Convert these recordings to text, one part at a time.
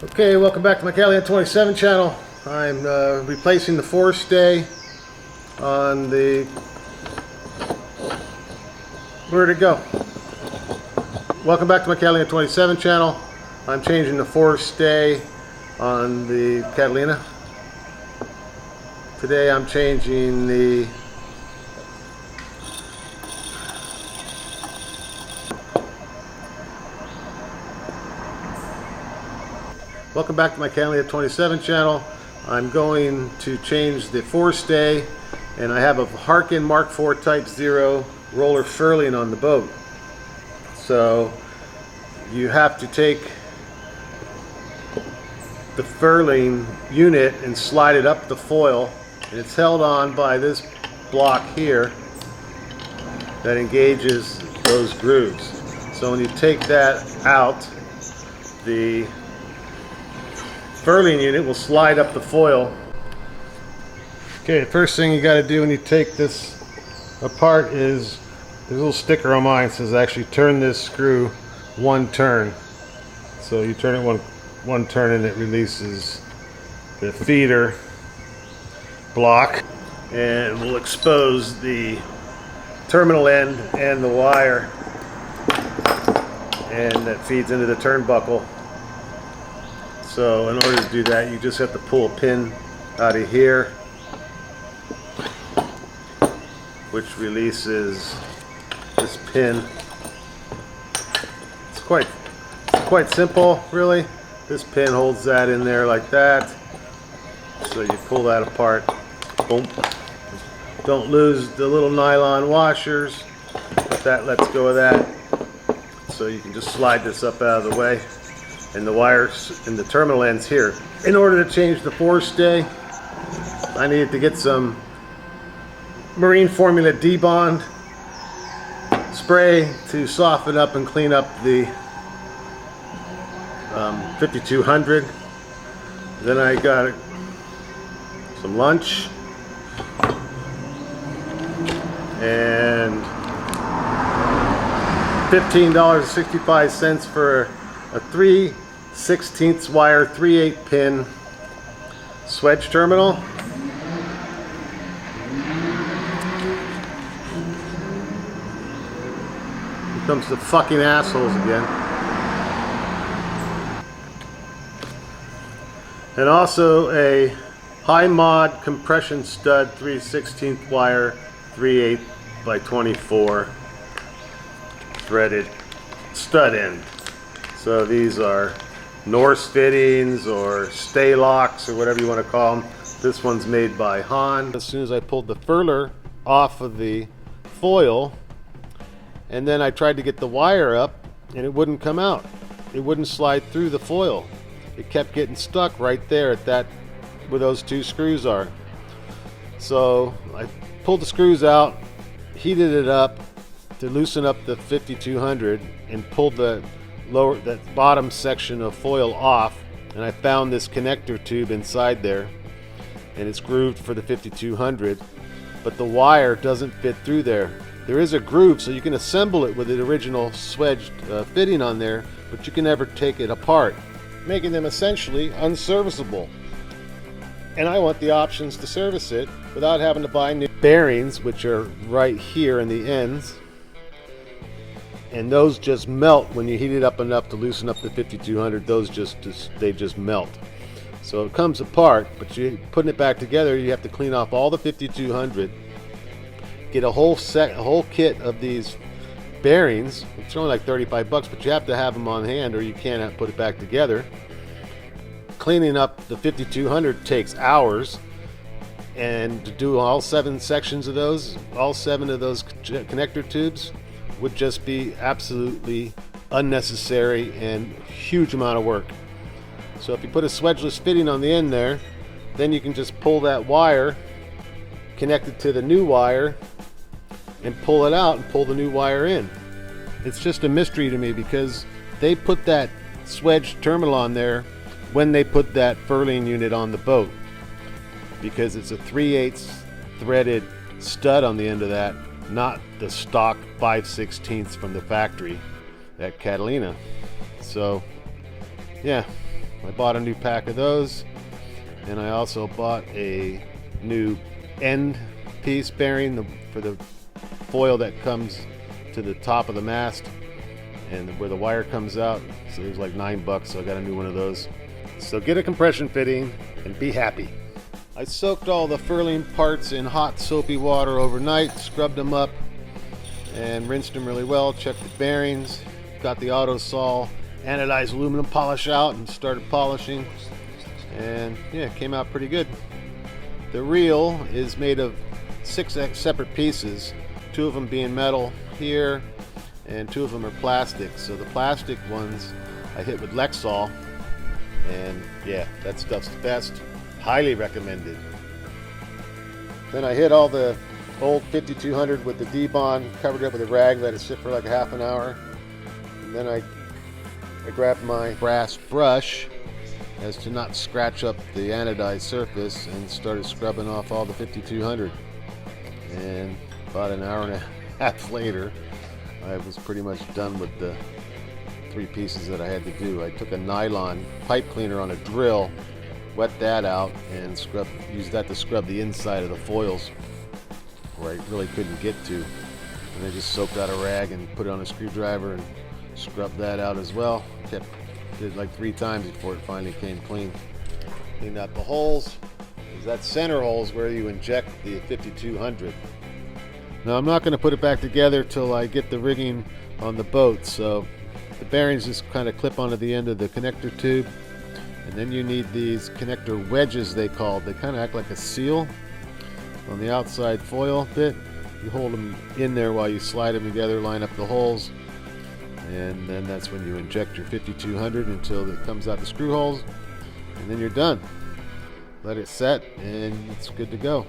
Okay, welcome back to my Catalina 27 channel. I'm replacing the Forestay on the... Where'd it go? Welcome back to my Catalina 27 channel. I'm changing the Forestay on the Catalina. Today I'm changing the Welcome back to my Catalina 27 channel. I'm going to change the Forestay, and I have a Harken Mark IV Type 0 roller furling on the boat. So you have to take the furling unit and slide it up the foil, and it's held on by this block here that engages those grooves. So when you take that out, the furling unit will slide up the foil. Okay, the first thing you got to do when you take this apart is there's a little sticker on mine that says actually turn this screw one turn. So you turn it one turn and it releases the feeder block and will expose the terminal end and the wire, and that feeds into the turnbuckle. So in order to do that, you just have to pull a pin out of here, which releases this pin. It's quite simple, really. This pin holds that in there like that. So you pull that apart. Boom. Don't lose the little nylon washers. That lets go of that. So you can just slide this up out of the way. And the wires and the terminal ends here. In order to change the Forestay, I needed to get some Marine Formula D-Bond spray to soften up and clean up the 5200. Then I got some lunch and $15.65 for a 3/16 wire 3/8 pin swage terminal. Here comes the fucking assholes again. And also a high mod compression stud 3/16 wire 3/8 by 24 threaded stud end. So these are Norse fittings or stay locks or whatever you want to call them. This one's made by Han. As soon as I pulled the furler off of the foil, and then I tried to get the wire up, and it wouldn't come out. It wouldn't slide through the foil. It kept getting stuck right there at that where those two screws are. So I pulled the screws out, heated it up to loosen up the 5200, and pulled that bottom section of foil off, and I found this connector tube inside there, and it's grooved for the 5200, but the wire doesn't fit through there. There is a groove, so you can assemble it with the original swage fitting on there, but you can never take it apart, making them essentially unserviceable. And I want the options to service it without having to buy new bearings, which are right here in the ends. And those just melt when you heat it up enough to loosen up the 5200. Those they just melt. So it comes apart, but you putting it back together, you have to clean off all the 5200, get a whole kit of these bearings. It's only like 35 bucks, but you have to have them on hand or you can't put it back together. Cleaning up the 5200 takes hours, and to do all 7 sections of those, all 7 of those connector tubes, would just be absolutely unnecessary and huge amount of work. So if you put a swageless fitting on the end there, then you can just pull that wire, connect it to the new wire, and pull it out and pull the new wire in. It's just a mystery to me because they put that swage terminal on there when they put that furling unit on the boat, because it's a 3/8 threaded stud on the end of that, not the stock 5/16 from the factory at Catalina. So yeah, I bought a new pack of those, and I also bought a new end piece bearing for the foil that comes to the top of the mast and where the wire comes out. So it was like $9, so I got a new one of those. So get a compression fitting and be happy. I soaked all the furling parts in hot soapy water overnight, scrubbed them up and rinsed them really well, checked the bearings, got the auto saw anodized aluminum polish out and started polishing, and yeah, it came out pretty good. The reel is made of 6 separate pieces, 2 of them being metal here and 2 of them are plastic. So the plastic ones I hit with Lexol, and yeah, that stuff's the best. Highly recommended. Then I hit all the old 5200 with the D-bond, covered it up with a rag, let it sit for like a half an hour. And then I grabbed my brass brush as to not scratch up the anodized surface and started scrubbing off all the 5200. And about an hour and a half later, I was pretty much done with the 3 pieces that I had to do. I took a nylon pipe cleaner on a drill, wet that out, and used that to scrub the inside of the foils where I really couldn't get to. And I just soaked out a rag and put it on a screwdriver and scrubbed that out as well. Did it like 3 times before it finally came clean. Cleaned out the holes. That center hole is where you inject the 5200. Now I'm not going to put it back together till I get the rigging on the boat, so the bearings just kind of clip onto the end of the connector tube, and then you need these connector wedges, they call. They kind of act like a seal on the outside foil bit. You hold them in there while you slide them together, line up the holes, and then that's when you inject your 5200 until it comes out the screw holes, and then you're done. Let it set and it's good to go.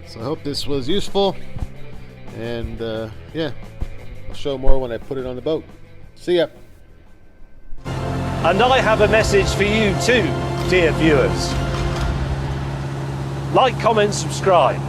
So I hope this was useful, and yeah, I'll show more when I put it on the boat. See ya. And I have a message for you too, dear viewers. Like, comment, subscribe.